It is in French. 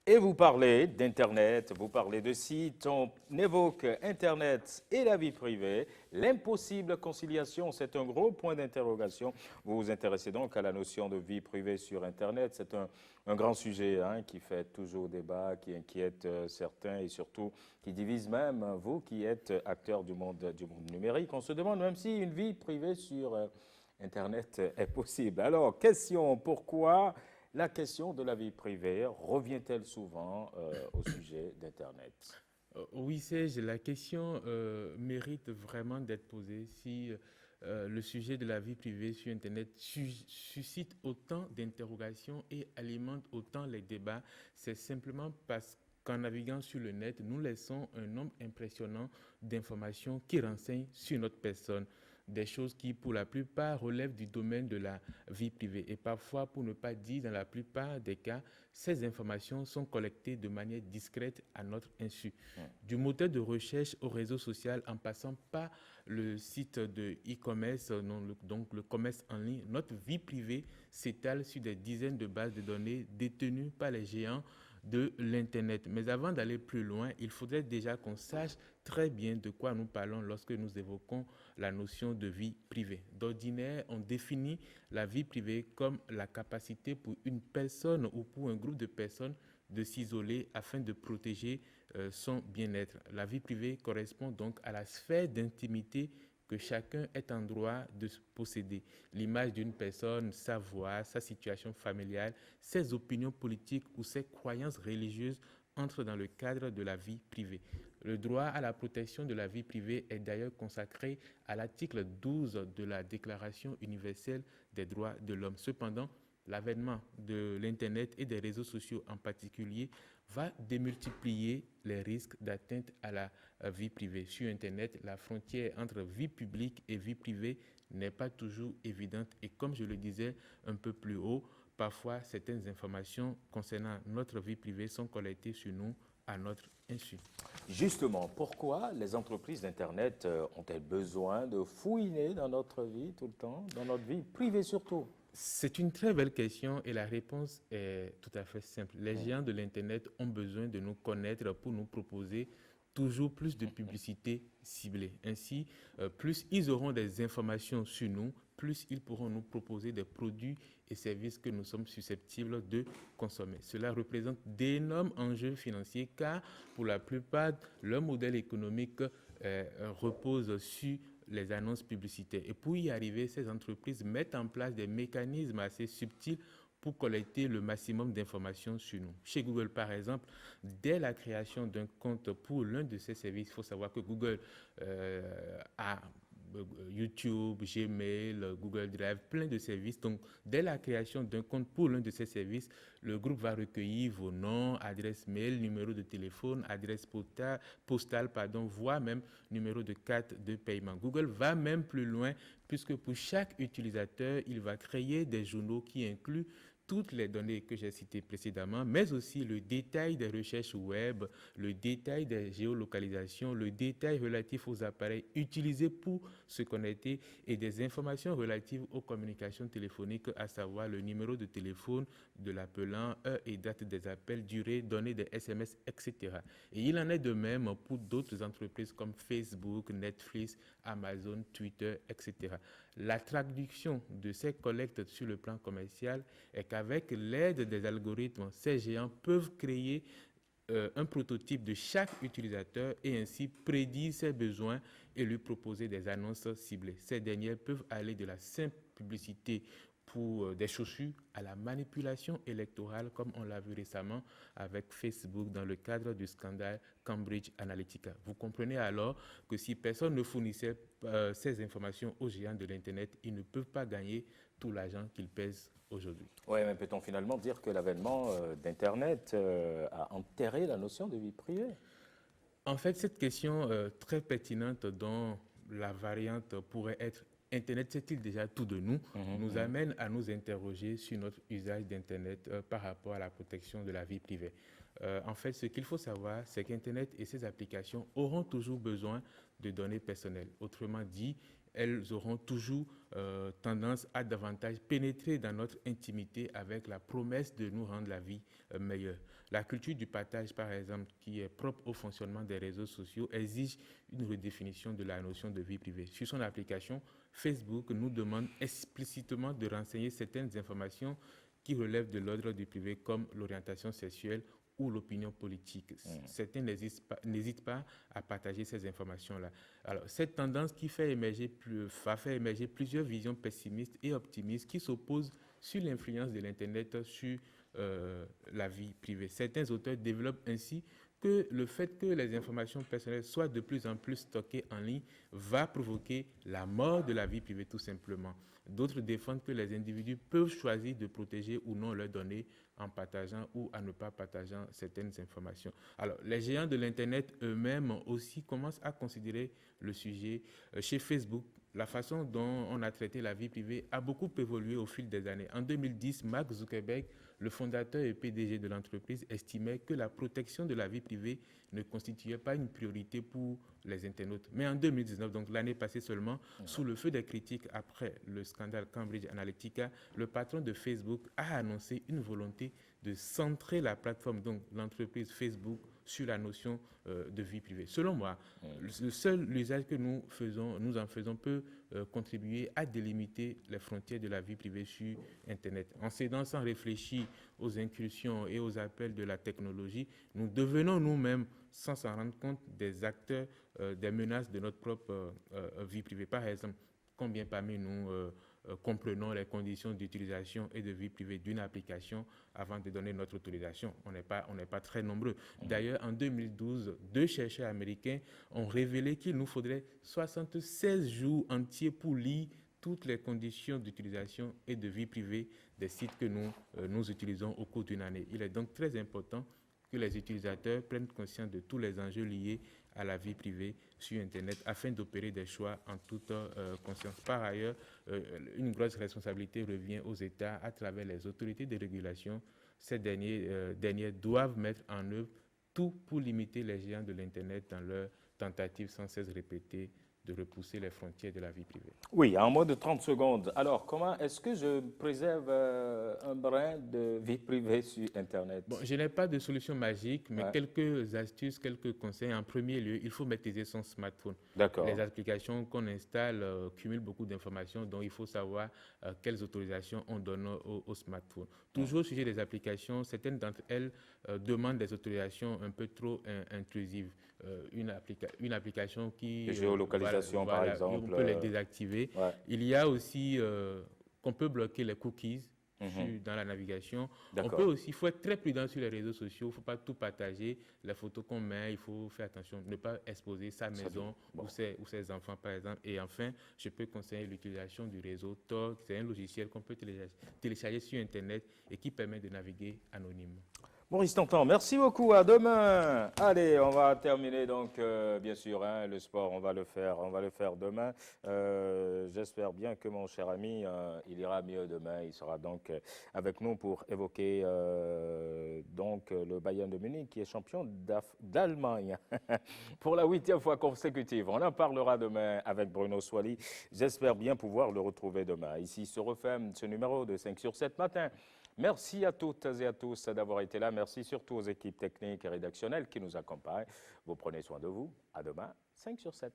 Et vous parlez d'Internet, vous parlez de sites, on évoque Internet et la vie privée. L'impossible conciliation, c'est un gros point d'interrogation. Vous vous intéressez donc à la notion de vie privée sur Internet. C'est un grand sujet hein, qui fait toujours débat, qui inquiète certains et surtout qui divise même vous qui êtes acteur du monde numérique. On se demande même si une vie privée sur Internet est possible. Alors, question, pourquoi la question de la vie privée revient-elle souvent au sujet d'Internet? Oui, Serge, la question mérite vraiment d'être posée. Si le sujet de la vie privée sur Internet suscite autant d'interrogations et alimente autant les débats, c'est simplement parce qu'en naviguant sur le net, nous laissons un nombre impressionnant d'informations qui renseignent sur notre personne. Des choses qui, pour la plupart, relèvent du domaine de la vie privée. Et parfois, pour ne pas dire dans la plupart des cas, ces informations sont collectées de manière discrète à notre insu. Du moteur de recherche au réseau social en passant par le site de e-commerce, donc le commerce en ligne, notre vie privée s'étale sur des dizaines de bases de données détenues par les géants de l'Internet. Mais avant d'aller plus loin, il faudrait déjà qu'on sache très bien de quoi nous parlons lorsque nous évoquons la notion de vie privée. D'ordinaire, on définit la vie privée comme la capacité pour une personne ou pour un groupe de personnes de s'isoler afin de protéger son bien-être. La vie privée correspond donc à la sphère d'intimité que chacun est en droit de posséder. L'image d'une personne, sa voix, sa situation familiale, ses opinions politiques ou ses croyances religieuses entrent dans le cadre de la vie privée. Le droit à la protection de la vie privée est d'ailleurs consacré à l'article 12 de la Déclaration universelle des droits de l'homme. Cependant, l'avènement de l'Internet et des réseaux sociaux en particulier va démultiplier les risques d'atteinte à la vie privée. Sur Internet, la frontière entre vie publique et vie privée n'est pas toujours évidente et comme je le disais un peu plus haut, parfois certaines informations concernant notre vie privée sont collectées sur nous à notre insu. Justement, pourquoi les entreprises d'Internet ont-elles besoin de fouiner dans notre vie tout le temps, dans notre vie privée surtout? C'est une très belle question et la réponse est tout à fait simple. Les Hmm. géants de l'Internet ont besoin de nous connaître pour nous proposer toujours plus de publicité ciblée. Ainsi, plus ils auront des informations sur nous, plus ils pourront nous proposer des produits et services que nous sommes susceptibles de consommer. Cela représente d'énormes enjeux financiers car pour la plupart, leur modèle économique repose sur les annonces publicitaires. Et pour y arriver, ces entreprises mettent en place des mécanismes assez subtils pour collecter le maximum d'informations sur nous. Chez Google, par exemple, dès la création d'un compte pour l'un de ces services, il faut savoir que Google a YouTube, Gmail, Google Drive, plein de services. Donc, dès la création d'un compte pour l'un de ces services, le groupe va recueillir vos noms, adresse mail, numéro de téléphone, adresse postale, voire même numéro de carte de paiement. Google va même plus loin puisque pour chaque utilisateur, il va créer des journaux qui incluent toutes les données que j'ai citées précédemment, mais aussi le détail des recherches web, le détail des géolocalisations, le détail relatif aux appareils utilisés pour se connecter et des informations relatives aux communications téléphoniques, à savoir le numéro de téléphone de l'appelant, heure et date des appels, durée, données des SMS, etc. Et il en est de même pour d'autres entreprises comme Facebook, Netflix, Amazon, Twitter, etc. La traduction de ces collectes sur le plan commercial est qu'avec l'aide des algorithmes, ces géants peuvent créer un prototype de chaque utilisateur et ainsi prédire ses besoins et lui proposer des annonces ciblées. Ces dernières peuvent aller de la simple publicité pour des chaussures à la manipulation électorale, comme on l'a vu récemment avec Facebook dans le cadre du scandale Cambridge Analytica. Vous comprenez alors que si personne ne fournissait ces informations aux géants de l'Internet, ils ne peuvent pas gagner tout l'argent qu'ils pèsent aujourd'hui. Oui, mais peut-on finalement dire que l'avènement d'Internet a enterré la notion de vie privée? En fait, cette question très pertinente dont la variante pourrait être Internet sait-il déjà tout de nous, Mhm, nous mhm. amène à nous interroger sur notre usage d'Internet par rapport à la protection de la vie privée. En fait, ce qu'il faut savoir, c'est qu'Internet et ses applications auront toujours besoin de données personnelles. Autrement dit, elles auront toujours tendance à davantage pénétrer dans notre intimité avec la promesse de nous rendre la vie meilleure. La culture du partage, par exemple, qui est propre au fonctionnement des réseaux sociaux, exige une redéfinition de la notion de vie privée. Sur son application, Facebook nous demande explicitement de renseigner certaines informations qui relèvent de l'ordre du privé, comme l'orientation sexuelle ou l'opinion politique. Certains n'hésitent pas à partager ces informations-là. Alors, cette tendance qui va faire émerger plusieurs visions pessimistes et optimistes qui s'opposent sur l'influence de l'Internet sur la vie privée. Certains auteurs développent ainsi que le fait que les informations personnelles soient de plus en plus stockées en ligne va provoquer la mort de la vie privée tout simplement. D'autres défendent que les individus peuvent choisir de protéger ou non leurs données en partageant ou en ne pas partageant certaines informations. Alors, les géants de l'Internet eux-mêmes aussi commencent à considérer le sujet. Chez Facebook, la façon dont on a traité la vie privée a beaucoup évolué au fil des années. En 2010, Mark Zuckerberg, le fondateur et PDG de l'entreprise, estimait que la protection de la vie privée ne constituait pas une priorité pour les internautes. Mais en 2019, donc l'année passée seulement, sous le feu des critiques après le scandale Cambridge Analytica, le patron de Facebook a annoncé une volonté de centrer la plateforme, donc l'entreprise Facebook, sur la notion de vie privée. Selon moi, l'usage que nous en faisons peut contribuer à délimiter les frontières de la vie privée sur Internet. En cédant sans réfléchir aux incursions et aux appels de la technologie, nous devenons nous-mêmes, sans s'en rendre compte, des acteurs des menaces de notre propre vie privée. Par exemple, combien parmi nous comprenons les conditions d'utilisation et de vie privée d'une application avant de donner notre autorisation? On n'est pas très nombreux. D'ailleurs, en 2012, 2 chercheurs américains ont révélé qu'il nous faudrait 76 jours entiers pour lire toutes les conditions d'utilisation et de vie privée des sites que nous utilisons au cours d'une année. Il est donc très important que les utilisateurs prennent conscience de tous les enjeux liés à la vie privée sur Internet afin d'opérer des choix en toute conscience. Par ailleurs, une grosse responsabilité revient aux États à travers les autorités de régulation. Ces dernières doivent mettre en œuvre tout pour limiter les géants de l'Internet dans leur tentative sans cesse répétée de repousser les frontières de la vie privée. Oui, en moins de 30 secondes. Alors, comment est-ce que je préserve un brin de vie privée sur Internet? Bon, je n'ai pas de solution magique, mais quelques astuces, quelques conseils. En premier lieu, il faut maîtriser son smartphone. D'accord. Les applications qu'on installe cumulent beaucoup d'informations, donc il faut savoir quelles autorisations on donne au smartphone. Toujours au sujet des applications, certaines d'entre elles demandent des autorisations un peu trop intrusives. Une application qui... Géolocalisation, par exemple. On peut les désactiver. Il y a aussi qu'on peut bloquer les cookies dans la navigation. On peut aussi, il faut être très prudent sur les réseaux sociaux, il ne faut pas tout partager, les photos qu'on met, il faut faire attention, ne pas exposer sa maison ou ses enfants par exemple. Et enfin, je peux conseiller l'utilisation du réseau Tor, c'est un logiciel qu'on peut télécharger sur Internet et qui permet de naviguer anonymement. Maurice Tantan, merci beaucoup. À demain. Allez, on va terminer donc, bien sûr, hein, le sport, on va le faire demain. J'espère bien que mon cher ami, il ira mieux demain. Il sera donc avec nous pour évoquer donc le Bayern de Munich qui est champion d'Allemagne pour la 8e fois consécutive. On en parlera demain avec Bruno Soili. J'espère bien pouvoir le retrouver demain. Ici se referme ce numéro de 5 sur 7 matin. Merci à toutes et à tous d'avoir été là. Merci surtout aux équipes techniques et rédactionnelles qui nous accompagnent. Vous prenez soin de vous. À demain, 5 sur 7.